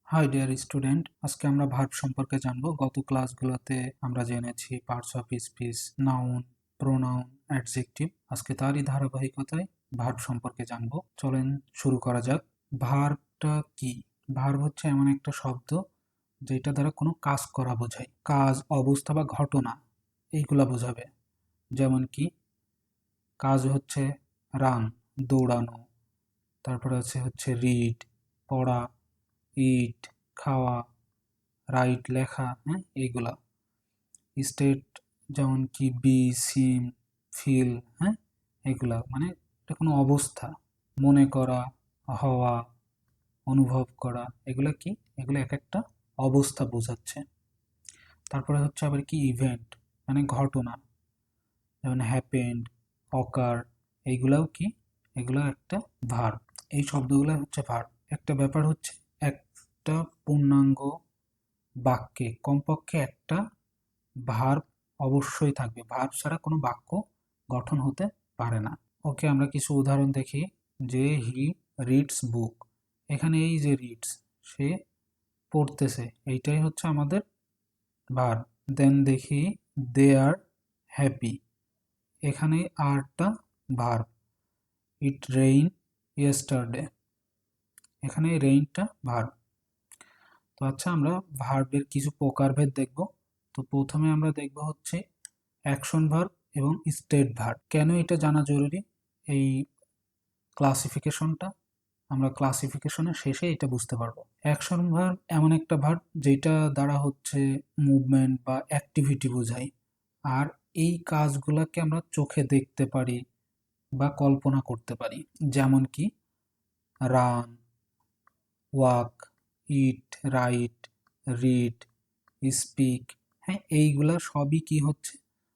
High dear student, আজকে আমরা verb সম্পর্কে জানবো। গত ক্লাসগুলোতে আমরা জেনেছি parts of speech, noun, pronoun, adjective. আজকে তারই ধারাবাহিকতায় ভার্ব সম্পর্কে জানবো। চলেন শুরু করা যাক। ভার্বটা কি? ভার্ব হচ্ছে এমন একটা শব্দ যেটা দ্বারা কোনো কাজ করা বোঝায়, কাজ, অবস্থা বা ঘটনা এইগুলা বোঝাবে। যেমন কি কাজ হচ্ছে রান, দৌড়ানো, তারপরে হচ্ছে রিড, পড়া, ইট, খাওয়া, রাইট, লেখা, হ্যাঁ এইগুলা। স্টেট যেমন কি বি, সিম, ফিল, হ্যাঁ এগুলা মানে এটা কোনো অবস্থা, মনে করা, হওয়া, অনুভব করা, এগুলা কি? এগুলো এক একটা অবস্থা বোঝাচ্ছে। তারপরে হচ্ছে আবার কি ইভেন্ট, মানে ঘটনা, যেমন হ্যাপেন্ড, অকার, এইগুলাও কি? এগুলো একটা ভার্ব। এই শব্দগুলো হচ্ছে ভার্ব। একটা ব্যাপার হচ্ছে একটা পূর্ণাঙ্গ বাক্যে কমপক্ষে একটা ভার্ব অবশ্যই থাকবে। ভার্ব ছাড়া কোনো বাক্য গঠন হতে পারে না। ওকে, আমরা কিছু উদাহরণ দেখি। যে হি রিডস বুক, এখানে এই যে রিডস, সে পড়তেছে, এইটাই হচ্ছে আমাদের ভার্ব। দেন দেখি দে আর হ্যাপি, এখানে আরটা ভার্ব। ইট রেইন ইয়েস্টারডে, এখানে রেইনটা ভার্ব। তো আচ্ছা, আমরা ভার্বের কিছু প্রকারভেদ দেখব। তো প্রথমে আমরা দেখব হচ্ছে অ্যাকশন ভার্ব এবং স্টেট ভার্ব। কেন এটা জানা জরুরি? এই ক্লাসিফিকেশনটা আমরা ক্লাসিফিকেশনের শেষে এটা বুঝতে পারবো। অ্যাকশন ভার্ব এমন একটা ভার্ব যেটা দ্বারা হচ্ছে মুভমেন্ট বা অ্যাক্টিভিটি বোঝায়। আর এই কাজগুলোকে আমরা চোখে দেখতে পারি বা কল্পনা করতে পারি। যেমন কি রান, ওয়াক, ইট, রাইট, রিড, স্পিক, হ্যাঁ এইগুলা সবই কি হচ্ছে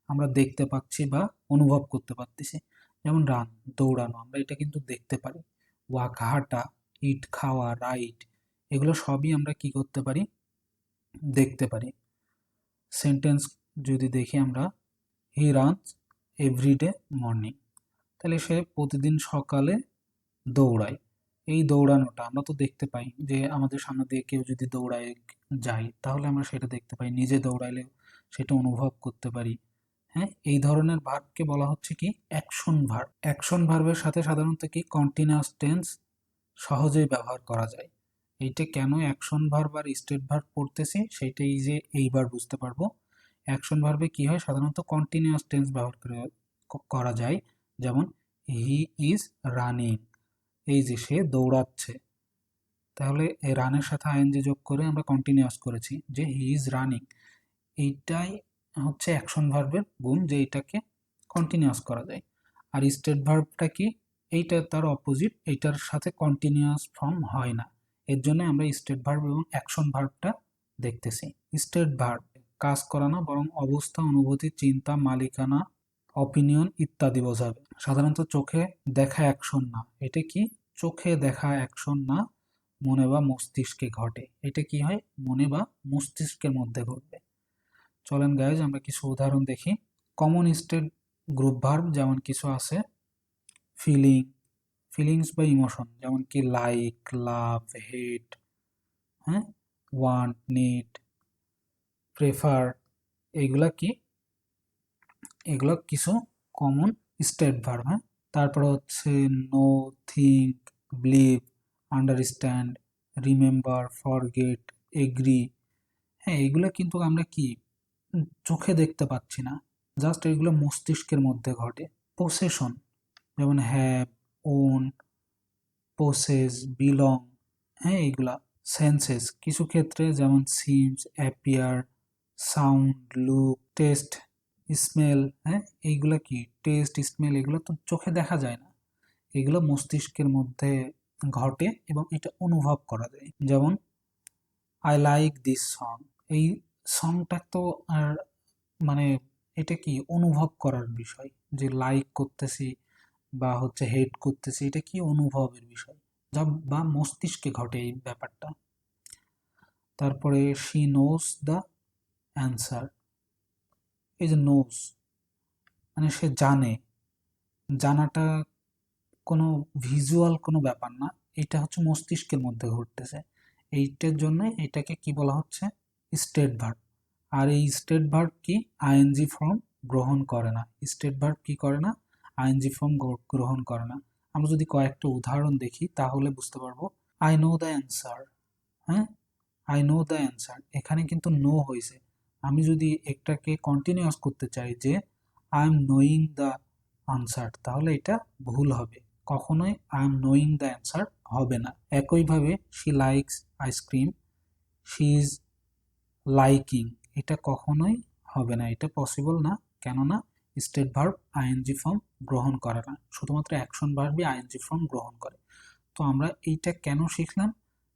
আমরা দেখতে পাচ্ছি বা অনুভব করতে পারতেছি। যেমন রান, দৌড়ানো, আমরা এটা কিন্তু দেখতে পারি। ওয়াক, হাঁটা, ইট, খাওয়া, রাইট, এগুলো সবই আমরা কি করতে পারি? দেখতে পারি। সেন্টেন্স যদি দেখি আমরা, হি রানস এভরিডে মর্নিং, তাহলে সে প্রতিদিন সকালে দৌড়ায়। এই দৌড়ানোটা আমরা তো দেখতে পাই, যে আমাদের সামনে দিয়ে কেউ যদি দৌড়ায় যায় তাহলে আমরা সেটা দেখতে পাই। নিজে দৌড়াইলেও সেটা অনুভব করতে পারি। হ্যাঁ, এই ধরনের ভার্বকে বলা হচ্ছে কি অ্যাকশন ভার্ব। অ্যাকশন ভার্বের সাথে সাধারণত কি কন্টিনিউয়াস টেন্স সহজেই ব্যবহার করা যায়। এইটা কেন অ্যাকশন ভার্ব আর স্টেট ভার্ব পড়তেছি সেইটাই যে এইবার বুঝতে পারবো। অ্যাকশন ভার্বে কি হয়, সাধারণত কন্টিনিউয়াস টেন্স ব্যবহার করা যায়। যেমন হি ইজ রানিং, এই যে সে দৌড়াচ্ছে, তাহলে এই রানের সাথে আইএনজি যোগ করে আমরা কন্টিনিউয়াস করেছি যে হি ইজ রানিং। এইটাই হচ্ছে অ্যাকশন ভার্বের গুণ, যে এইটাকে কন্টিনিউয়াস করা যায়। আর স্টেট ভার্বটা কি? এইটা তার অপোজিট, এইটার সাথে কন্টিনিউয়াস ফর্ম হয় না। এর জন্য আমরা স্টেট ভার্ব এবং অ্যাকশন ভার্বটা দেখতেছি। স্টেট ভার্ব কাজ করা না, বরং অবস্থা, অনুভূতি, চিন্তা, মালিকানা, অপিনিয়ন ইত্যাদি বোঝাবে। সাধারণত চোখে দেখা অ্যাকশন না। এটা কি? চোখে দেখা অ্যাকশন না, মনে বা মস্তিষ্কে ঘটে। এটা কি হয়? মনে বা মস্তিষ্কের মধ্যে ঘটবে। চলেন গাইজ আমরা কিছু উদাহরণ দেখি। কমন স্টেট গ্রুপ ভার্ব যেমন কিছু আছে, ফিলিং, ফিলিংস বা ইমোশন, যেমন কি লাইক, লাভ, হেট, হ্যাঁ, ওয়ান্ট, নিড, প্রেফার, এইগুলা কি? এগুলো কিছু কমন স্টেট ভার্ব। হ্যাঁ, তারপর হচ্ছে know, think, believe, understand, remember, forget, agree. হ্যাঁ, এগুলো কিন্তু আমরা কি চোখে দেখতে পাচ্ছি না, জাস্ট এগুলো মস্তিষ্কের মধ্যে ঘটে। পোসেশন, যেমন হ্যাভ, ওন, পোসেস, বিলং, হ্যাঁ এইগুলা। সেন্সেস, কিছু ক্ষেত্রে যেমন seems, appear, sound, look, test, smell, হ্যাঁ এইগুলা কি? টেস্ট, স্মেল, এগুলো তো চোখে দেখা যায় না, এগুলো মস্তিষ্কের মধ্যে ঘটে এবং এটা অনুভব করা যায়। যেমন আই লাইক দিস সং, এই সংটা তো আর মানে এটা কি অনুভব করার বিষয়, যে লাইক করতেছি বা হচ্ছে হেট করতেছি, এটা কি অনুভবের বিষয়, যা বা মস্তিষ্কে ঘটে এই ব্যাপারটা। তারপরে শি নোস দ্য অ্যান্সার, এই যে নোস মানে সে জানে, জানাটা কোনো ভিজুয়াল কোনো ব্যাপার না, এটা হচ্ছে মস্তিষ্কের মধ্যে ঘটতেছে। এইটার জন্য এটাকে কি বলা হচ্ছে, স্টেট ভার্ব। আর এই স্টেট ভার্ব কি আইএনজি ফর্ম গ্রহণ করে না। স্টেট ভার্ব কি করে না, আইএনজি ফর্ম গ্রহণ করে না। আমরা যদি কয়েকটা উদাহরণ দেখি তাহলে বুঝতে পারবো। আই নো দ্য অ্যান্সার, হ্যাঁ, আই নো দ্য অ্যান্সার, এখানে কিন্তু নো হয়েছে। আমি যদি একটাকে কন্টিনিউয়াস করতে চাই যে I am knowing the answer, তাহলে এটা ভুল হবে, কখনোই I am knowing the answer হবে না। একইভাবে she likes ice cream, she is liking, এটা কখনোই হবে না, এটা পসিবল না। কেননা স্টেট ভার্ব আইএনজি ফর্ম গ্রহণ করে না, শুধুমাত্র অ্যাকশন ভার্বই আইএনজি ফর্ম গ্রহণ করে। তো আমরা এইটা কেন শিখলাম,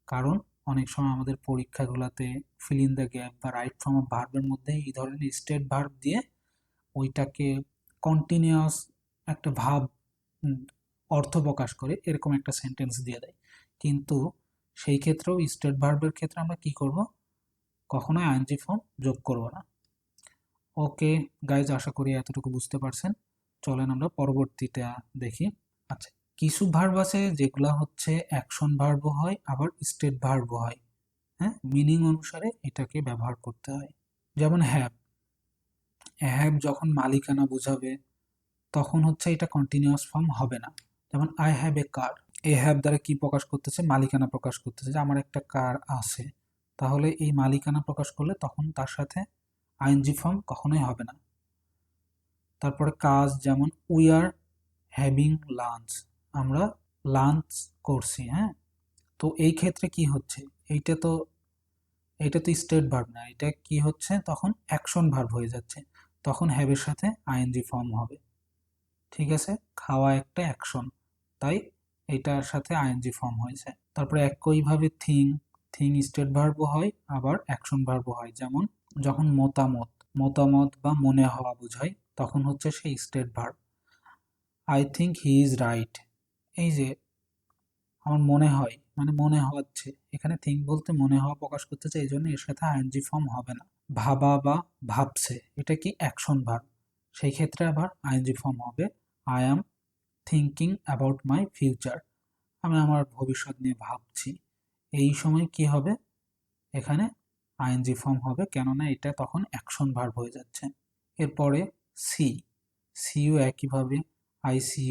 কারণ অনেক সময় আমাদের পরীক্ষাগুলোতে ফিল ইন দ্য গ্যাপ বা রাইট ফর্ম অফ ভার্বের মধ্যে এই ধরনের স্টেট ভার্ব দিয়ে ওইটাকে কন্টিনিউয়াস একটা ভাব অর্থ প্রকাশ করে এরকম একটা সেন্টেন্স দিয়ে দেয়। কিন্তু সেই ক্ষেত্রেও স্টেট ভার্বের ক্ষেত্রে আমরা কি করব, কখনোই আইএনজি ফর্ম যোগ করব না। ওকে গাইজ, আশা করি এতটুকু বুঝতে পারছেন। চলেন আমরা পরবর্তীটা দেখি। আচ্ছা, কিছু ভার্ব আছে যেগুলা হচ্ছে অ্যাকশন ভার্বও হয় আবার স্টেট ভার্বও হয়। হ্যাঁ, মিনিং অনুসারে এটাকে ব্যবহার করতে হয়। যেমন হ্যাভ, হ্যাভ যখন মালিকানা বোঝাবে তখন হচ্ছে এটা কন্টিনিউয়াস ফর্ম হবে না। যেমন I have a car, a have দ্বারা কি প্রকাশ করতেছে, মালিকানা প্রকাশ করতেছে, যে আমার একটা কার আছে। তাহলে এই মালিকানা প্রকাশ করলে তখন তার সাথে আইএনজি ফর্ম কখনোই হবে না। তারপরে কাজ, যেমন উই আর হ্যাভিং লাঞ্চ, আমরা লাঞ্চ করছি, হ্যাঁ। তো এই ক্ষেত্রে কি হচ্ছে, এইটা তো স্টেট ভার্ব না, এটা কি হচ্ছে, তখন অ্যাকশন ভার্ব হয়ে যাচ্ছে, তখন হ্যাভের সাথে আইএনজি ফর্ম হবে। ঠিক আছে, খাওয়া একটা অ্যাকশন, তাই এটার সাথে আইএনজি ফর্ম হয়েছে। তারপরে একইভাবে থিং, থিং স্টেট ভার্বও হয় আবার অ্যাকশন ভার্বও হয়। যেমন যখন মতামত, মতামত বা মনে হওয়া বোঝায় তখন হচ্ছে সেই state verb. I think he is right, এই যে আমার মনে হয় মানে মনে হচ্ছে, এখানে থিঙ্ক বলতে মনে হওয়া প্রকাশ করতেছে, এই জন্য এর সাথে আইএনজি ফর্ম হবে না। ভাবা বা ভাবছে, এটা কি অ্যাকশন ভার্ব, সেই ক্ষেত্রে আবার আইএনজি ফর্ম হবে। I am thinking about my future, আমি আমার ভবিষ্যৎ নিয়ে ভাবছি, এই সময় কি হবে, এখানে আইএনজি ফর্ম হবে, কেননা এটা তখন অ্যাকশন ভার্ব হয়ে যাচ্ছে। এরপরে সি, সিও একইভাবে আই সি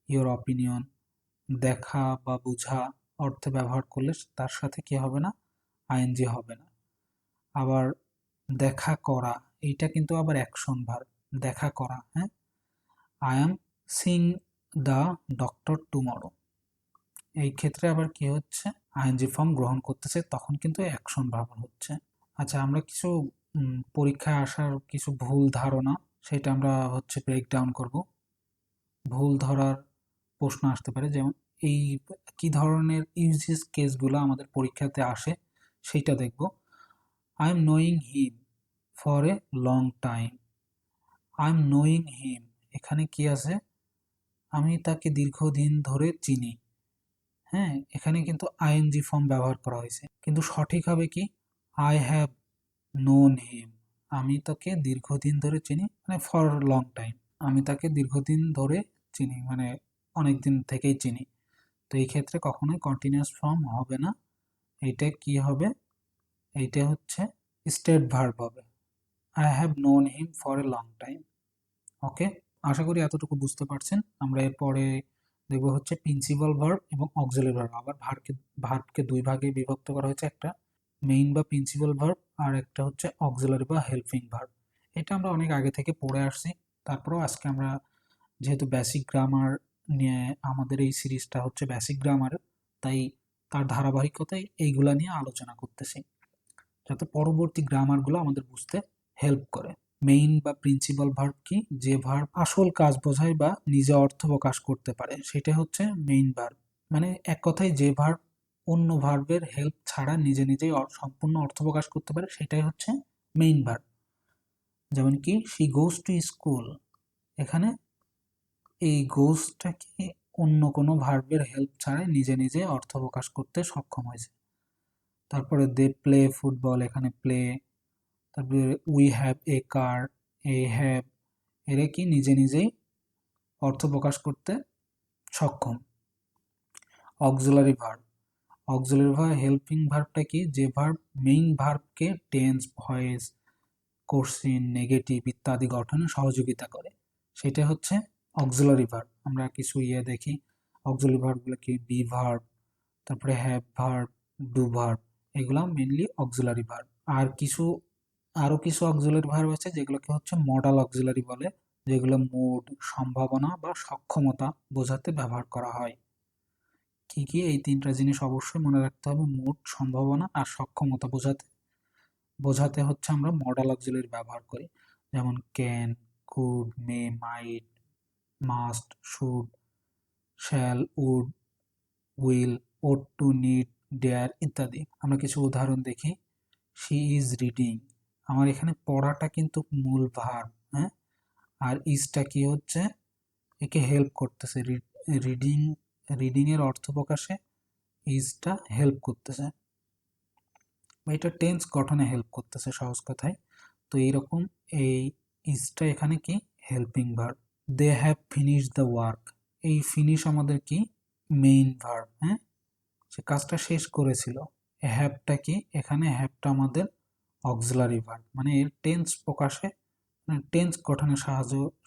ইওর অপিনিয়ন, দেখা বা বোঝা অর্থে ব্যবহার করলে তার সাথে কি হবে না, আইএনজি হবে না। আবার দেখা করা, এইটা কিন্তু আবার অ্যাকশন ভার্ব, দেখা করা, হ্যাঁ। I am Singh the doctor tomorrow, এই ক্ষেত্রে আবার কি হচ্ছে, আইএনজি ফর্ম গ্রহণ করতেছে, তখন কিন্তু অ্যাকশন ভার্ব হচ্ছে। আচ্ছা, আমরা কিছু পরীক্ষায় আসার কিছু ভুল ধারণা, সেটা আমরা হচ্ছে ব্রেকডাউন করব। ভুল ধরার প্রশ্ন আসতে পারে, যেমন এই কি ধরনের ইউজেস কেসগুলো আমাদের পরীক্ষাতে আসে সেইটা দেখব। I am knowing him for a long time, I am knowing him, এখানে কি আছে, আমি তাকে দীর্ঘদিন ধরে চিনি, হ্যাঁ, এখানে কিন্তু আইএনজি ফর্ম ব্যবহার করা হয়েছে, কিন্তু সঠিক হবে কি, আই হ্যাভ নোন হিম, আমি তাকে দীর্ঘদিন ধরে চিনি, মানে ফর লং টাইম, আমি তাকে দীর্ঘদিন ধরে চিনি মানে অনেক দিন থেকেই চিনি। তো এই ক্ষেত্রে কখনোই কন্টিনিউয়াস ফর্ম হবে না, এইটা কি হবে, এইটা হচ্ছে স্টেট ভার্ব হবে। I have known him for a long time. Okay, আশা করি এতটুকু বুঝতে পারছেন। আমরা এরপরে দেখবো হচ্ছে প্রিন্সিপাল ভার্ব এবং অক্সিলারি ভার্ব। আবার ভার্বকে দুই ভাগে বিভক্ত করা হয়েছে, একটা মেইন বা প্রিন্সিপাল ভার্ব আর একটা হচ্ছে অক্সিলারি বা হেল্পিং ভার্ব। এটা আমরা অনেক আগে থেকে পড়ে আসছি, তারপরেও আজকে আমরা যেহেতু বেসিক গ্রামার নিয়ে আমাদের এই সিরিজটা হচ্ছে বেসিক গ্রামার, তাই তার ধারাবাহিকতায় এইগুলা নিয়ে আলোচনা করতেছি, যাতে পরবর্তী গ্রামারগুলো আমাদের বুঝতে হেল্প করে। মেইন বা প্রিন্সিপাল ভার্ব কি, যে ভার্ব আসল কাজ বোঝায় বা নিজে অর্থ প্রকাশ করতে পারে সেটা হচ্ছে মেইন ভার্ব। মানে এক কথায় যে ভার্ব অন্য ভার্বের হেল্প ছাড়া নিজে নিজেই সম্পূর্ণ অর্থ প্রকাশ করতে পারে সেটাই হচ্ছে মেইন ভার্ব। যেমন কি শি গোজ টু স্কুল, এখানে এই গোজটা কি অন্য কোনো ভার্বের হেল্প ছাড়াই নিজে নিজে অর্থ প্রকাশ করতে সক্ষম হয়েছে। তারপরে দে প্লে ফুটবল, এখানে প্লে। তারপরে we have a car, a have, এরা কি নিজে নিজেই অর্থ প্রকাশ করতে সক্ষম। Auxiliary verb, auxiliary verb helping ভার্বটা কি, যে ভার্ব মেইন ভার্বকে টেন্স, ভয়েস, কোশ্চেন, নেগেটিভ ইত্যাদি গঠনে সহযোগিতা করে, সেটা হচ্ছে অক্সিলারি ভার্ব। আমরা কিছু দেখি অক্সিলারি ভার্বগুলো কি, বি ভার্ব, তারপরে হ্যাভ ভার্ব, ডু ভার্ব, এগুলো মেইনলি অক্সিলারি ভার্ব। আর আরো কিছু অক্সিলারি ভার্ব আছে যেগুলোকে হচ্ছে মডাল অক্সিলারি বলে, যেগুলো মুড, সম্ভাবনা বা সক্ষমতা বোঝাতে ব্যবহার করা হয়। কি কি, এই তিনটা জিনিস অবশ্যই মনে রাখতে হবে, মুড, সম্ভাবনা আর সক্ষমতা বোঝাতে হচ্ছে আমরা মডাল অক্সিলারি ব্যবহার করি, যেমন can, could, may, might, must, should, shall, would, will, ought to, need, dare ইত্যাদি। আমরা কিছু উদাহরণ দেখি। শি ইজ রিডিং, আমার এখানে পড়াটা কিন্তু মূল ভার্ব, হ্যাঁ, আর ইজটা কি হচ্ছে, একে হেল্প করতেছে। রিডিং এর অর্থ প্রকাশে ইজটা হেল্প করতেছে, বা এটা টেন্স গঠনে হেল্প করতেছে সহজ কথায়। তো এইরকম এই ইজটা এখানে কি, helping verb. They have finish the work, এই ফিনিশ আমাদের কি, মেইন ভার্ব, হ্যাঁ, সে কাজটা শেষ করেছিল। হ্যাভটা কি, এখানে হ্যাভটা আমাদের অক্সিলারি ভার্ব, মানে এর টেন্স প্রকাশে, টেন্স গঠনে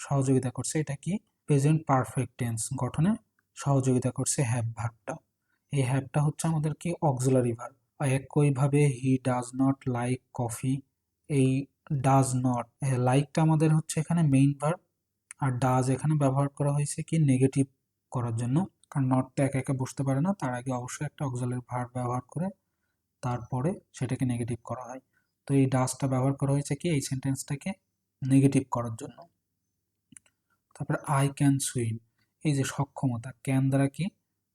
সহযোগিতা করছে। এটা কি, প্রেজেন্ট পারফেক্ট টেন্স গঠনে সহযোগিতা করছে হ্যাভ ভার্বটা। এই হ্যাভটা হচ্ছে আমাদের কি, অক্সিলারি ভার্ব। একইভাবে he does not like coffee, এই ডাজ নট, লাইকটা আমাদের হচ্ছে এখানে মেইন ভার্ব, আর ডাজ এখানে ব্যবহার করা হয়েছে কি, নেগেটিভ করার জন্য, কারণ নটটা একা একা বসতে পারে না, তার আগে অবশ্যই একটা অক্সিলারি ভার্ব ব্যবহার করে তারপরে সেটাকে নেগেটিভ করা হয়। তো এই ডাজটা ব্যবহার করা হয়েছে কি, এই সেন্টেন্সটাকে নেগেটিভ করার জন্য। তারপরে আই ক্যান সুইম, এই যে সক্ষমতা, ক্যান দ্বারা কি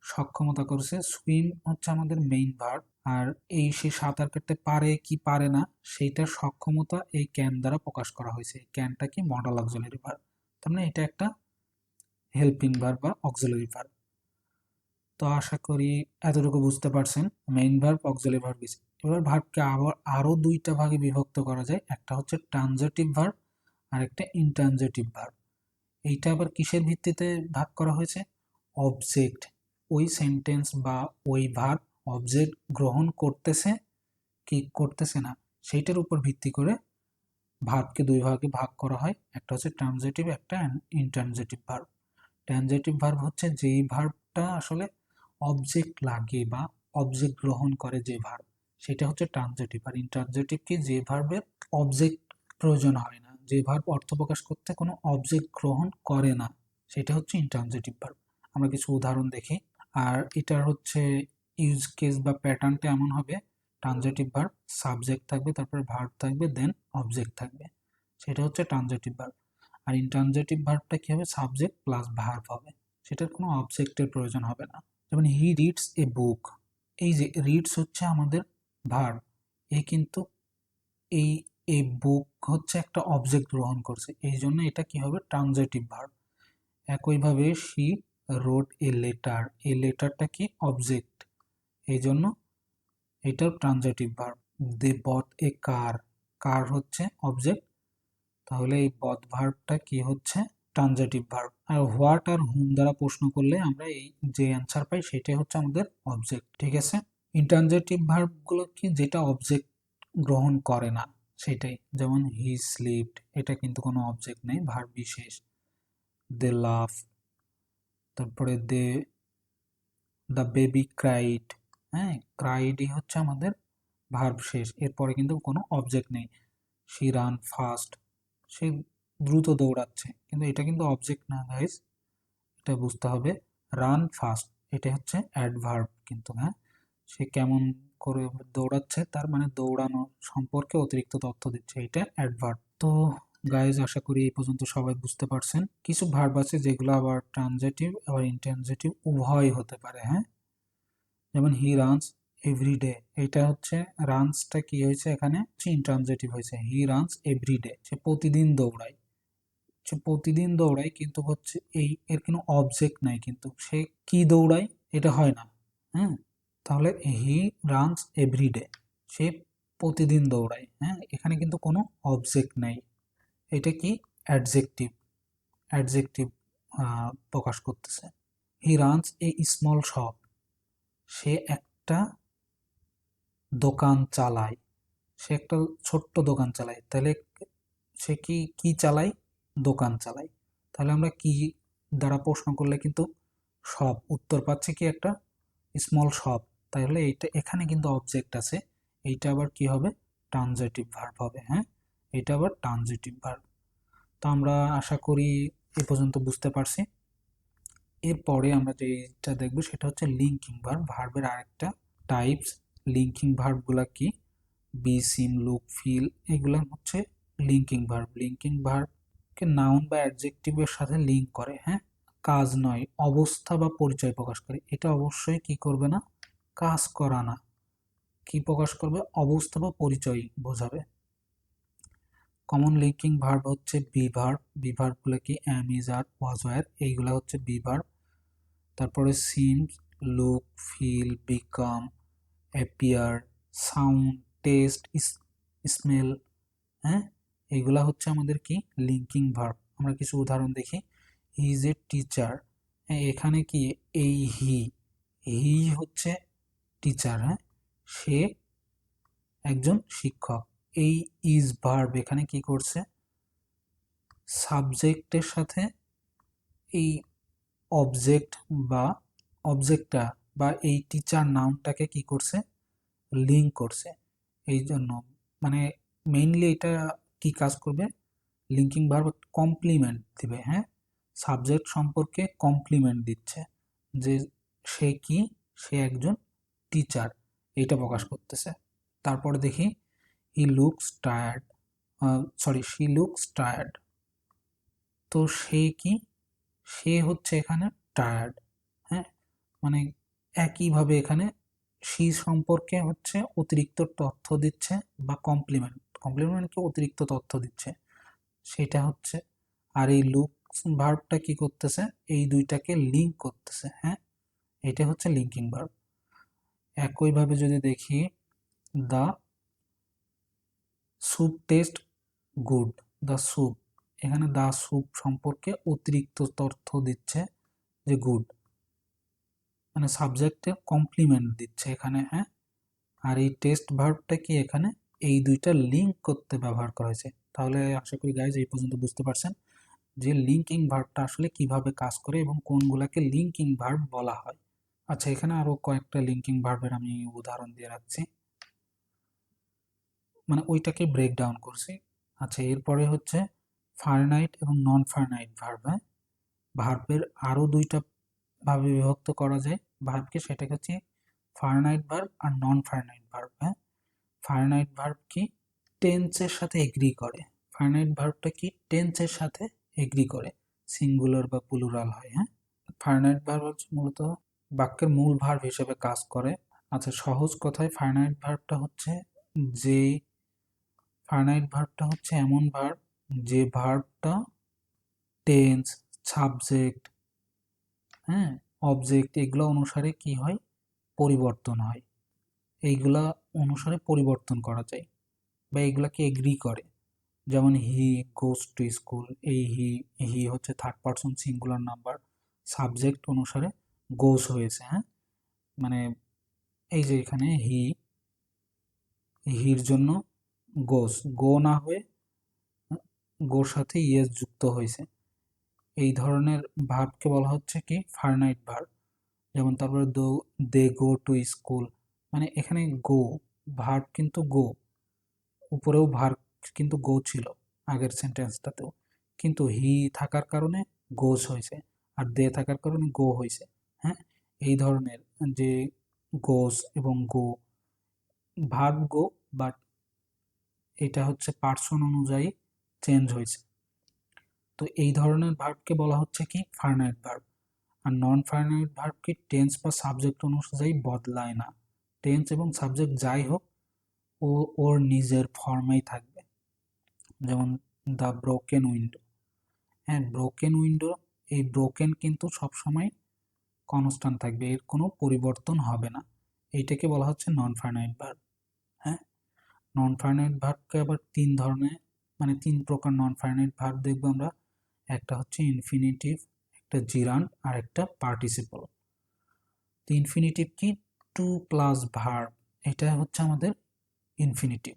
সক্ষমতা করছে, সুইম হচ্ছে আমাদের মেইন ভার্ব, আর এই সে সাঁতার কাটতে পারে কি পারে না সেইটার সক্ষমতা এই ক্যান দ্বারা প্রকাশ করা হয়েছে। ক্যানটা কি, মডাল অক্সিলারি ভার্ব, তার মানে এটা একটা হেল্পিং ভার্ব বা অক্সিলারি ভার্ব। তো আশা করি এতটুকু বুঝতে পারছেন, মেইন ভার্ব, অক্সিলারি ভার্ব। এবার ভার্বকে আরো দুইটা ভাগে বিভক্ত করা যায়, একটা হচ্ছে ট্রানজিটিভ ভার্ব আর একটা ইনট্রানজিটিভ ভার্ব। এইটা আবার কিসের ভিত্তিতে ভাগ করা হয়েছে, অবজেক্ট, ওই সেন্টেন্স বা ওই ভার্ব অবজেক্ট গ্রহণ করতেছে কি করতেছে না সেইটার উপর ভিত্তি করে ভার্বকে দুই ভাগে ভাগ করা হয়, একটা হচ্ছে ট্রানজিটিভ, একটা ইনট্রানজিটিভ ভার্ব। ট্রানজিটিভ ভার্ব হচ্ছে যেই ভার্বটা আসলে অবজেক্ট লাগে বা অবজেক্ট গ্রহণ করে যে ভার্ব, সেটা হচ্ছে ট্রানজিটিভ। আর ইনট্রানজিটিভ কি, যে ভার্বের অবজেক্ট প্রয়োজন হয় না, যে ভার্ব অর্থ প্রকাশ করতে কোনো অবজেক্ট গ্রহণ করে না, সেটা হচ্ছে ইনট্রানজিটিভ ভার্ব। আমরা কিছু উদাহরণ দেখি। আর এটার হচ্ছে ইউজ কেস বা প্যাটার্নটা এমন হবে, ট্রানজিটিভ ভার্ব সাবজেক্ট থাকবে, তারপরে ভার্ব থাকবে, দেন অবজেক্ট থাকবে, সেটা হচ্ছে ট্রানজিটিভ ভার্ব। আর ইনট্রানজিটিভ ভার্বটা কি হবে, সাবজেক্ট প্লাস ভার্ব হবে, সেটার কোনো অবজেক্টের প্রয়োজন হবে না। যেমন হি রিডস এ বুক, এই যে রিডস হচ্ছে আমাদের ভার্ব, এ কিন্তু এই এ বুক হচ্ছে একটা অবজেক্ট গ্রহণ করছে, এই জন্য এটা কি হবে, ট্রানজিটিভ ভার্ব। একইভাবে শি রোড এ লেটার, এই লেটারটা কি, অবজেক্ট, এই জন্য এটাও ট্রানজিটিভ ভার্ব। দে বট এ কার, কার হচ্ছে অবজেক্ট, তাহলে এই বট ভার্বটা কি হচ্ছে, ট্রানজিটিভ ভার্ব। আর হোয়াট আর হুম দ্বারা প্রশ্ন করলে আমরা এই যে অ্যান্সার পাই সেটাই হচ্ছে আমাদের অবজেক্ট, ঠিক আছে। ইনট্রানজিটিভ ভার্বগুলো কি, যেটা অবজেক্ট গ্রহণ করে না সেটাই, যেমন হি স্লিপড, এটা কিন্তু কোনো অবজেক্ট নেই, ভার্ব বিশেষ। দে লাভ, তারপরে দ্য বেবি ক্রাইড, হ্যাঁ, ক্রাইডই হচ্ছে আমাদের ভার্ব শেষ, এরপরে কিন্তু কোনো অবজেক্ট নেই। শি রান ফাস্ট, সে দ্রুত দৌড়াচ্ছে, কিন্তু এটা কিন্তু অবজেক্ট না গাইস, এটা বুঝতে হবে। রান ফাস্ট, এটা হচ্ছে অ্যাডভার্ব কিন্তু, হ্যাঁ, সে কেমন করে দৌড়াচ্ছে তার মানে দৌড়ানো সম্পর্কে অতিরিক্ত তথ্য দিচ্ছে, এটা অ্যাডভার্ব। তো গাইজ আশা করি এই পর্যন্ত সবাই বুঝতে পারছেন। কিছু ভার্ব আছে যেগুলো আবার ট্রানজিটিভ আবার ইনট্রানজিটিভ উভয় হতে পারে, হ্যাঁ, যেমন হি রানস এভরিডে, এটা হচ্ছে রানসটা কি হয়েছে এখানে, ইনট্রানজিটিভ হয়েছে, হি রানস এভরিডে, সে প্রতিদিন দৌড়ায়, সে প্রতিদিন দৌড়ায়, কিন্তু হচ্ছে এই এর কোনো অবজেক্ট নাই, কিন্তু সে কি দৌড়ায় এটা হয় না, হ্যাঁ, তাহলে হি রানস এভরিডে, সে প্রতিদিন দৌড়ায়, হ্যাঁ, এখানে কিন্তু কোনো অবজেক্ট নাই, এটা কি, অ্যাডজেক্টিভ, অ্যাডজেক্টিভ প্রকাশ করতেছে। He runs a small shop, সে একটা দোকান চালায়, সে একটা ছোট্ট দোকান চালায়, তাহলে সে কি কি চালায়? দোকান চালায়। তাহলে আমরা কি দ্বারা প্রশ্ন করলে কিন্তু শপ, উত্তর পাচ্ছে কি একটা স্মল শপ। তাহলে এইটা এখানে কিন্তু অবজেক্ট আছে, এইটা আবার কি হবে? ট্রানজিটিভ ভার্ব হবে। হ্যাঁ, এটা আবার ট্রানজিটিভ ভার্ব। তো আমরা আশা করি এ পর্যন্ত বুঝতে পারছি। এরপরে আমরা যেটা দেখবো সেটা হচ্ছে লিঙ্কিং ভার্ব। ভার্বের আরেকটা টাইপস। লিঙ্কিং ভার্বগুলা কি? বি, সিম, লুক, ফিল, এগুলা হচ্ছে লিঙ্কিং ভার্ব। লিঙ্কিং ভার্বকে নাউন বা অ্যাডজেক্টিভের সাথে লিঙ্ক করে। হ্যাঁ, কাজ নয়, অবস্থা বা পরিচয় প্রকাশ করে। এটা অবশ্যই কি করবে না? কাজ করা না। কি প্রকাশ করবে? অবস্থা বা পরিচয় বোঝাবে। কমন লিঙ্কিং ভার্ব হচ্ছে বি ভার্ব। বি ভার্বগুলো কি? অ্যাম, ইজ, আর, ওয়াজ, ওয়্যার, এইগুলা হচ্ছে বি ভার্ব। তারপরে seem, look, feel, become, appear, sound, taste, smell, হ্যাঁ, এইগুলা হচ্ছে আমাদের কি? Linking verb. আমরা কিছু উদাহরণ দেখি। He is a teacher. এখানে কি? এই হি, হি হচ্ছে টিচার। হ্যাঁ, সে একজন শিক্ষক। এই ইজ ভার্ব এখানে কি করছে? সাবজেক্টের সাথে এই অবজেক্ট বা অবজেক্টটা বা এই টিচার নাউনটাকে কি করছে? লিঙ্ক করছে। এই জন্য মানে মেইনলি এটা কি কাজ করবে? লিঙ্কিং ভার্ব কমপ্লিমেন্ট দিবে। হ্যাঁ, সাবজেক্ট সম্পর্কে কমপ্লিমেন্ট দিচ্ছে যে সে কি? সে একজন টিচার, এইটা প্রকাশ করতেছে। তারপরে দেখি he looks tired, sorry she looks tired. তো সে কি? সে হচ্ছে এখানে টায়ার্ড। হ্যাঁ, মানে একইভাবে এখানে সি সম্পর্কে হচ্ছে অতিরিক্ত তথ্য দিচ্ছে বা কমপ্লিমেন্ট, কমপ্লিমেন্ট কি? অতিরিক্ত তথ্য দিচ্ছে, সেটা হচ্ছে। আর এই লুকস ভার্বটা কি করতেছে? এই দুইটাকে লিঙ্ক করতেছে। হ্যাঁ, এটা হচ্ছে লিঙ্কিং ভার্ব। একইভাবে যদি দেখি the soup taste good. The soup, এখানে দ্য স্যুপ সম্পর্কে অতিরিক্ত তথ্য দিচ্ছে যে গুড, মানে সাবজেক্টে কমপ্লিমেন্ট দিচ্ছে এখানে। হ্যাঁ, আর এই টেস্ট ভার্বটা কি? এখানে এই দুইটা লিঙ্ক করতে ব্যবহার করা হয়েছে। তাহলে আশা করি গাইজ এই পর্যন্ত বুঝতে পারছেন যে লিঙ্কিং ভার্বটা আসলে কিভাবে কাজ করে এবং কোনগুলাকে লিঙ্কিং ভার্ব বলা হয়। আচ্ছা, এখানে আরো কয়েকটা লিঙ্কিং ভার্বের আমি উদাহরণ দিয়ে রাখছি, মানে ওইটাকে ব্রেক ডাউন করছি। আচ্ছা, এরপরে হচ্ছে ফাইনাইট এবং নন ফাইনাইট ভার্ব। হ্যাঁ, ভার্বের আরো দুইটা ভাবে বিভক্ত করা যায় ভার্বকে, সেটা হচ্ছে ফাইনাইট ভার্ব আর নন ফাইনাইট ভার্ব। হ্যাঁ, ফাইনাইট ভার্ব কি? টেন্সের সাথে এগ্রি করে। ফাইনাইট ভার্বটা কি? টেন্সের সাথে এগ্রি করে, সিঙ্গুলার বা প্লুরাল হয়। হ্যাঁ, ফাইনাইট ভার্ব হচ্ছে মূলত বাক্যের মূল ভার্ব হিসেবে কাজ করে। আচ্ছা, সহজ কথায় ফাইনাইট ভার্বটা হচ্ছে যে ফাইনাইট ভার্বটা হচ্ছে এমন ভার্ব যে ভার্বটা টেন্স, সাবজেক্ট, হ্যাঁ, অবজেক্ট এগুলো অনুসারে কি হয়? পরিবর্তন হয়। এইগুলা অনুসারে পরিবর্তন করা যায় বা এগুলাকে এগ্রি করে। যেমন হি গোস টু স্কুল, এই হি, হি হচ্ছে third person singular number, subject অনুসারে গোস হয়েছে। হ্যাঁ, মানে এই যে এখানে হি, হির জন্য গোস, গো না হয়ে গোর সাথে ইয়েস যুক্ত হয়েছে। এই ধরনের ভার্বকে বলা হচ্ছে কি? Finite verb. যেমন তারপরে দে গো টু স্কুল, মানে এখানে গো ভার্ব কিন্তু গো, উপরেও ভার্ব কিন্তু গো ছিল আগের সেন্টেন্সটাতেও, কিন্তু হি থাকার কারণে গোস হয়েছে আর দে থাকার কারণে গো হয়েছে। হ্যাঁ, এই ধরনের যে গোস এবং গো, ভার্ব গো, বাট এটা হচ্ছে পার্সন অনুযায়ী চেঞ্জ হয়েছে। তো এই ধরনের ভার্বকে বলা হচ্ছে কি? Finite verb. আর নন ফাইনাইট ভার্ব কি? টেন্স বা সাবজেক্ট অনুযায়ী বদলায় না। টেন্স এবং সাবজেক্ট যাই হোক ও ওর নিজের ফর্মেই থাকবে। যেমন দ্য ব্রোকেন উইন্ডো। হ্যাঁ, ব্রোকেন উইন্ডো, এই ব্রোকেন কিন্তু সবসময় কনস্ট্যান্ট থাকবে, এর কোনো পরিবর্তন হবে না। এইটাকে বলা হচ্ছে নন ফাইনাইট ভার্ব। হ্যাঁ, নন ফাইনাইট ভার্বকে আবার তিন ধরনের, মানে তিন প্রকার নন ফাইনাইট ভার্ব দেখবো আমরা। একটা হচ্ছে ইনফিনিটিভ, একটা জিরান্ড আর একটা পার্টিসিপল। তো ইনফিনিটিভ কি? টু প্লাস ভার্ব, এটা হচ্ছে আমাদের ইনফিনিটিভ।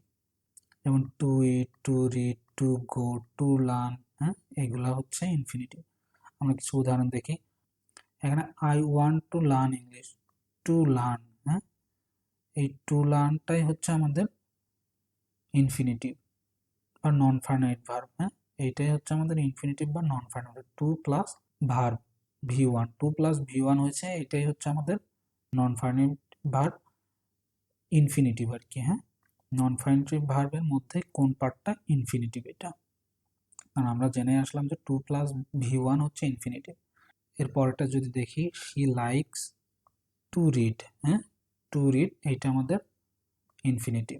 যেমন to eat, to read, to go, to learn, হ্যাঁ, এগুলা হচ্ছে ইনফিনিটিভ। আমরা কিছু উদাহরণ দেখি। এখানে I want to learn English, to learn, হ্যাঁ, এই টু লার্নটাই হচ্ছে আমাদের ইনফিনিটিভ বা নন ফাইনাইট ভার্ব। হ্যাঁ, এইটাই হচ্ছে আমাদের ইনফিনিটিভ বা non finite. To plus verb V one, to plus V one হয়েছে, এটাই হচ্ছে আমাদের নন ফাইনাইট ভার্ব ইনফিনিটিভ আর কি। হ্যাঁ, নন ফাইনাইট ভার্বের মধ্যে কোন পার্টটা ইনফিনিটিভ, এটা কারণ আমরা জেনে আসলাম যে টু প্লাস ভি ওয়ান হচ্ছে ইনফিনিটিভ। এরপরটা যদি দেখি, শি লাইকস টু রিড, হ্যাঁ, টু রিড এইটা আমাদের ইনফিনিটিভ,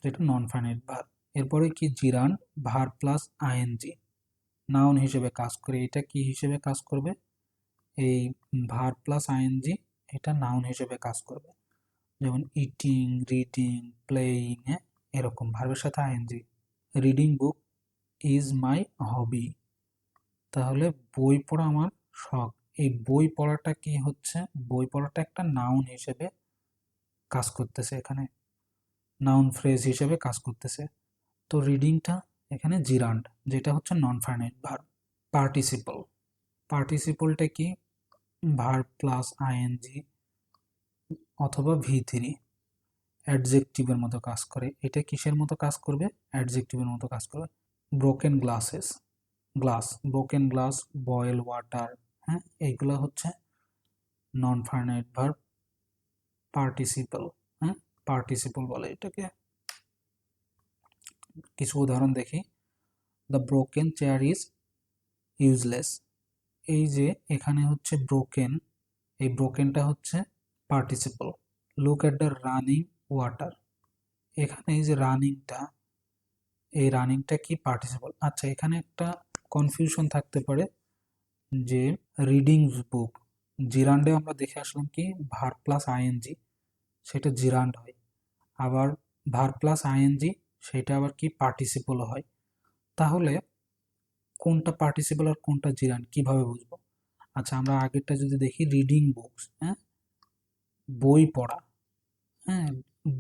যেটা নন ফাইনাইট ভার্ব। এরপরে কি জিরান, ভার্ব প্লাস আইএনজি, নাউন হিসেবে কাজ করে। এটা কি হিসেবে কাজ করবে? এই ভার্ব প্লাস আইএনজি এটা নাউন হিসেবে কাজ করবে। যেমন ইটিং, রিডিং, প্লেয়িং, হ্যাঁ, এরকম ভার্বের সাথে ING. Reading book is my hobby, তাহলে বই পড়া আমার শখ। এই বই পড়াটা কি হচ্ছে? বই পড়াটা একটা নাউন হিসেবে কাজ করতেছে, এখানে নাউন ফ্রেজ হিসেবে কাজ করতেছে। তো রিডিংটা এখানে জিরান্ড, যেটা হচ্ছে নন ফাইনাইট ভার্ব। পার্টিসিপল, পার্টিসিপলটা কি? ভার্ব প্লাস আইএনজি অথবা ভি থ্রি, অ্যাডজেক্টিভের মতো কাজ করে। এটা কিসের মতো কাজ করবে? অ্যাডজেক্টিভের মতো কাজ করবে। Broken glasses, glass, broken glass, boil water, হ্যাঁ, এইগুলো হচ্ছে নন ফাইনাইট ভার্ব পার্টিসিপল। হ্যাঁ, পার্টিসিপল বলে এটাকে। কিছু উদাহরণ দেখি। The broken chair is useless, এই যে এখানে হচ্ছে ব্রোকেন, এই ব্রোকেনটা হচ্ছে participle. Look at the running water, এখানে এই যে রানিংটা, এই রানিংটা কি? পার্টিসিপল। আচ্ছা, এখানে একটা কনফিউশন থাকতে পারে যে রিডিং বুক, জিরান্ডে আমরা দেখে আসলাম কি ভার্ব প্লাস আইএনজি, সেটা জিরান্ড হয়। আবার ভার্ব প্লাস আইএনজি সেটা আবার কি পার্টিসিপল হয়। তাহলে কোনটা পার্টিসিপল আর কোনটা জিরান্ড কিভাবে বুঝবো? আচ্ছা, আমরা আগেরটা যদি দেখি, রিডিং বুকস, হ্যাঁ, বই পড়া, হ্যাঁ,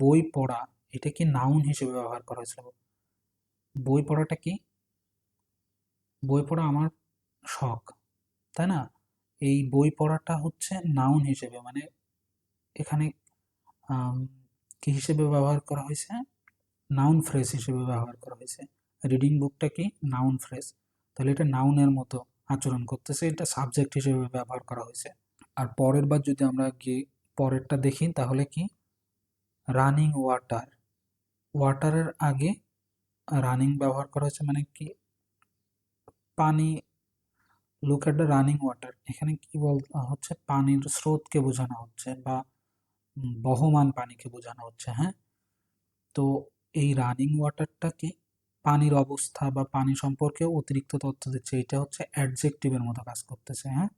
বই পড়া, এটা কি নাউন হিসেবে ব্যবহার করা হয়েছিল? বই পড়াটা কি? বই পড়া আমার শখ, তাই না? এই বই পড়াটা হচ্ছে নাউন হিসেবে, মানে এখানে কি হিসেবে ব্যবহার করা হয়েছে? নাউন ফ্রেজ হিসেবে ব্যবহার করা হয়েছে। রিডিং বুকটা কি? নাউন ফ্রেজ, তাহলে এটা নাউনের মতো আচরণ করতেছে, এটা সাবজেক্ট হিসেবে ব্যবহার করা হয়েছে। আর পরের বার যদি আমরা গিয়ে পরেরটা দেখি, তাহলে কি রানিং ওয়াটার, ওয়াটারের আগে রানিং ব্যবহার করা হয়েছে, মানে কি পানি। Look at the running water, এখানে কি হচ্ছে? পানির স্রোতকে বোঝানো হচ্ছে বা বহমান পানিকে বোঝানো হচ্ছে। হ্যাঁ, তো এই রানিং ওয়াটারটা কি পানির অবস্থা বা পানি সম্পর্কে অতিরিক্ত তথ্য দিচ্ছে, এটা হচ্ছে অ্যাডজেক্টিভের মতো কাজ করতেছে। হ্যাঁ,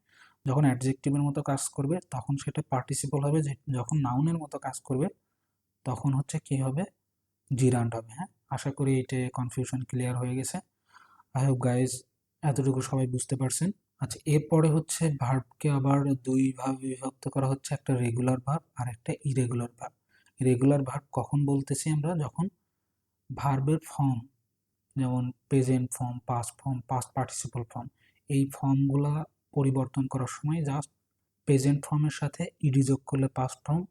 যখন অ্যাডজেক্টিভের মতো কাজ করবে তখন সেটা পার্টিসিপল হবে, যখন নাউনের মতো কাজ করবে তখন হচ্ছে কি হবে? জিরান্ড হবে। হ্যাঁ, আশা করি এইটা কনফিউশন ক্লিয়ার হয়ে গেছে। আই হোপ গাইজ এতটুকু সবাই বুঝতে পারছেন। আচ্ছা, এরপরে হচ্ছে ভার্বকে আবার দুই ভাবে বিভক্ত করা হচ্ছে, একটা রেগুলার ভার্ব আর একটা ইরেগুলার ভার্ব। রেগুলার ভার্ব কখন বলতেছি আমরা? যখন ভার্বের ফর্ম, যেমন present form, past form, past participle form, এই ফর্মগুলা পরিবর্তন করার সময় জাস্ট প্রেজেন্ট ফর্মের সাথে ইডি যোগ করলে পাস্ট ফর্ম,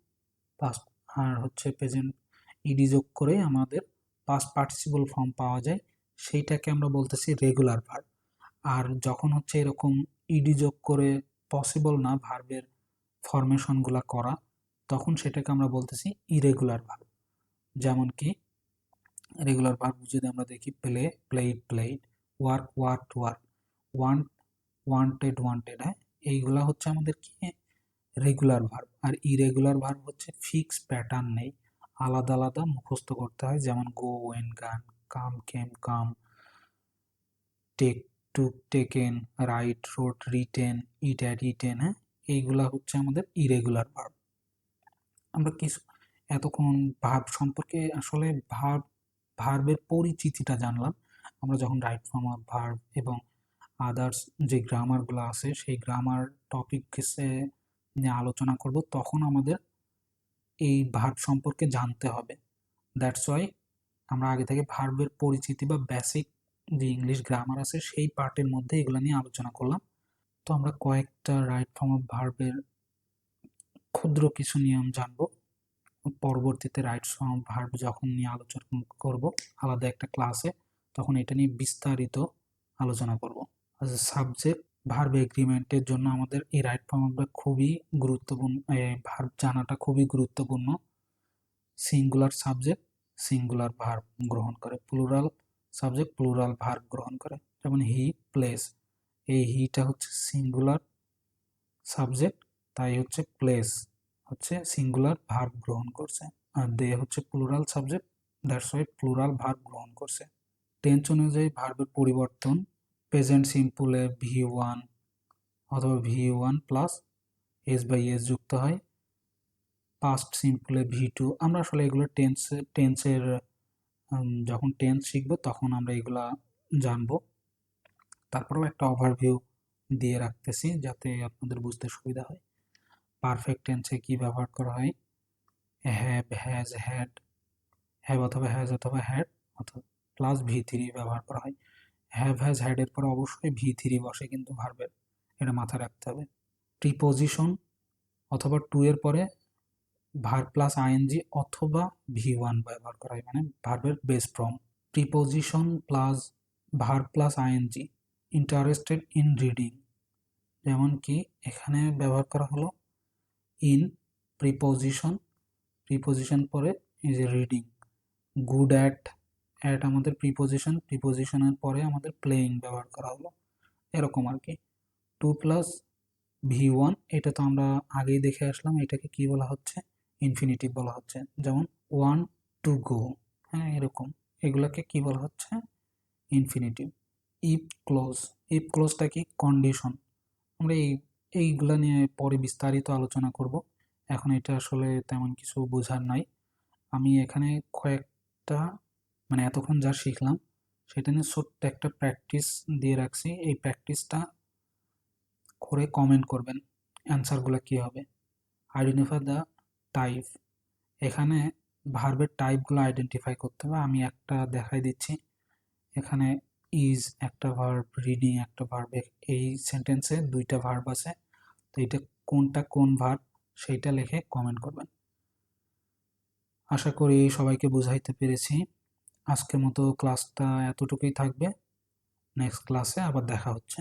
পাস্ট আর হচ্ছে প্রেজেন্ট ইডি যোগ করে আমাদের পাস্ট পার্টিসিপল ফর্ম পাওয়া যায়, সেইটাকে আমরা বলতেছি রেগুলার ভার্ব। আর যখন হচ্ছে এরকম ইডি যোগ করে পসিবল না ভার্বের ফরমেশনগুলা করা, তখন সেটাকে আমরা বলতেছি ইরেগুলার ভার্ব। যেমন কি রেগুলার ভার্ব যদি আমরা দেখি, play, played, played, work, worked, work, want, wanted, wanted, হ্যাঁ, এইগুলা হচ্ছে আমাদের কি রেগুলার ভার্ব। আর ইরেগুলার ভার্ব হচ্ছে ফিক্স প্যাটার্ন নেই, আলাদা আলাদা মুখস্থ করতে হয়। যেমন গো, ওয়েন, গান, কাম, কেম, কাম, টেক, টুক, টেকেন, রাইট, রোট, রিটেন, ইট, অ্যাড, ইটেন, হ্যাঁ, এইগুলা হচ্ছে আমাদের ইরেগুলার ভার্ব। আমরা কিছু এতক্ষণ ভার্ব সম্পর্কে আসলে ভার্বের পরিচিতিটা জানলাম। আমরা যখন রাইট ফর্ম অফ ভার্ব এবং আদার্স যে গ্রামারগুলো আছে সেই গ্রামার টপিক নিয়ে আলোচনা করব, তখন আমাদের এই ভার্ব সম্পর্কে জানতে হবে। দ্যাটস ওয়াই আমরা আগে থেকে ভার্বের পরিচিতি বা বেসিক যে ইংলিশ গ্রামার আছে সেই পার্টের মধ্যে এগুলো নিয়ে আলোচনা করলাম। তো আমরা কয়েকটা রাইট ফর্ম অফ ভার্বের ক্ষুদ্র কিছু নিয়ম জানবো। পরবর্তীতে রাইট ফর্ম অফ ভার্ব যখন নিয়ে আলোচনা করব আলাদা একটা ক্লাসে, তখন এটা নিয়ে বিস্তারিত আলোচনা করব। সাবজেক্ট ভার্ব এগ্রিমেন্টের জন্য আমাদের এই রাইট ফর্মটা খুবই গুরুত্বপূর্ণ, ভার্ব জানাটা খুবই গুরুত্বপূর্ণ। সিঙ্গুলার সাবজেক্ট সিঙ্গুলার ভার্ব গ্রহণ করে, প্লুরাল সাবজেক্ট প্লুরাল ভার্ব গ্রহণ করে। যেমন হি প্লেস, এই হিটা হচ্ছে সিঙ্গুলার সাবজেক্ট, তাই হচ্ছে প্লেস হচ্ছে সিঙ্গুলার ভার্ব গ্রহণ করছে, আর দে হচ্ছে plural subject, that's why plural verb গ্রহণ করছে। টেন্স অনুযায়ী ভার্বের পরিবর্তন, প্রেজেন্ট সিম্পলে V1 অথবা V1 plus S by S যুক্ত হয়, পাস্ট সিম্পলে V2। আমরা আসলে এগুলো টেন্সের যখন টেন্স শিখবো তখন আমরা এগুলা জানবো। তারপরেও একটা ওভারভিউ দিয়ে রাখতেছি যাতে আপনাদের বুঝতে সুবিধা হয়। পারফেক্ট টেন্সে কি ব্যবহার করা হয়? হ্যাভ, হ্যাজ, হ্যাড, হ্যাভ অথবা হ্যাজ অথবা হ্যাড অথবা প্লাস V3 ব্যবহার করা হয়। হ্যাভ, হ্যাজ, হ্যাড এর পরে অবশ্যই V3 বসে কিন্তু ভার্বের, এটা মাথায় রাখতে হবে। প্রিপোজিশন অথবা টু এর পরে ভার্ব প্লাস আইএনজি অথবা V1 ব্যবহার করা হয়, মানে ভার্বের base form. Preposition plus verb plus ING, interested in reading, যেমন কি এখানে ব্যবহার করা হলো ইন প্রিপোজিশন পরে এই যে রিডিং। গুড অ্যাট আমাদের প্রিপোজিশনের পরে আমাদের প্লেইং ব্যবহার করা হলো, এরকম আর কি। টু প্লাস V1 এটা তো আমরা আগেই দেখে আসলাম, এটাকে কি বলা হচ্ছে? ইনফিনিটিভ বলা হচ্ছে। যেমন ওয়ান টু গো, হ্যাঁ এরকম, এগুলোকে কি বলা হচ্ছে? ইনফিনিটিভ। ইফ ক্লোজটা কি? কন্ডিশন। আমরা এইগুলা নিয়ে পরে বিস্তারিত আলোচনা করব, এখন এটা আসলে তেমন কিছু বোঝার নাই। আমি এখানে কয়েকটা মানে এতক্ষণ যা শিখলাম সেটা নিয়ে ছোট্ট একটা প্র্যাকটিস দিয়ে রাখছি, এই প্র্যাকটিসটা করে কমেন্ট করবেন অ্যান্সারগুলো কী হবে। আইডেন্টিফাই দ্য টাইপ, এখানে ভার্বের টাইপগুলো আইডেন্টিফাই করতে হবে। আমি একটা দেখাই দিচ্ছি, এখানে ইজ একটা ভার্ব, রিডিং একটা ভার্ব, এই সেন্টেন্সে দুইটা ভার্ব আছে, তো এটা কোনটা কোন ভার্ব সেইটা লিখে কমেন্ট করবেন। আশা করি সবাইকে বুঝাইতে পেরেছি। আজকের মতো ক্লাসটা এতটুকুই থাকবে, নেক্সট ক্লাসে আবার দেখা হচ্ছে।